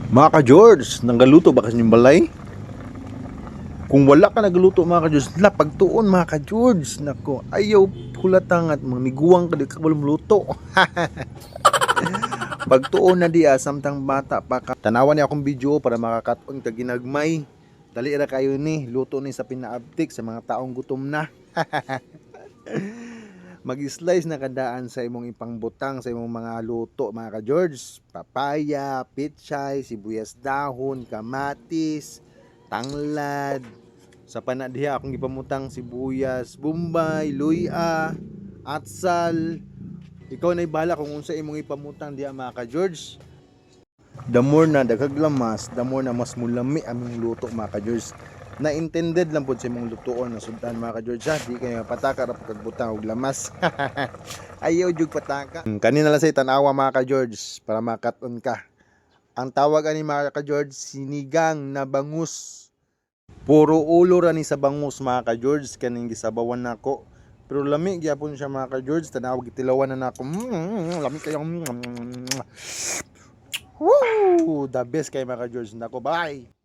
Mga ka-George, nanggaluto ba kasi yung balay? Kung wala ka nagluto mga ka-George, la pagtuon mga ka-George, nako, ayaw hulatang at mamiguang ka di ka walang luto. Pagtuon na diya, samtang bata pa ka. Tanawan niya akong video para makakatuon ka ginagmay. Dali ra kayo ni, luto ni sa pinaabtik sa mga taong gutom na. Mag-slice na kadaan sa imong ipangbutang sa imong mga luto mga ka-George. Papaya, pitsay, sibuyas dahon, kamatis, tanglad. Sa panadiha akong ipamutang sibuyas, bombay, luya, atsal. Ikaw na ibala kung unsa imong ipamutang diha mga ka-George. The more na daghag lamas, the more na mas mulami aming luto mga ka-George. Na intended lang po sa imong lutoon na sundan mga ka-George, ha? Di kayo pataka ra pagbutang og lamas. Ayaw jud pataka. Kanina lang sa tanawa mga ka-George para makaton ka. Ang tawag ani mga ka-George, sinigang na bangus. Puro ulo ra ni sa bangus mga ka-George kaning gisabawan nako. Pero lami gyapon siya mga ka-George, tanawag gitilawan na nako. Lami kayo. Woo! The best kay mga ka-George nako. Bye.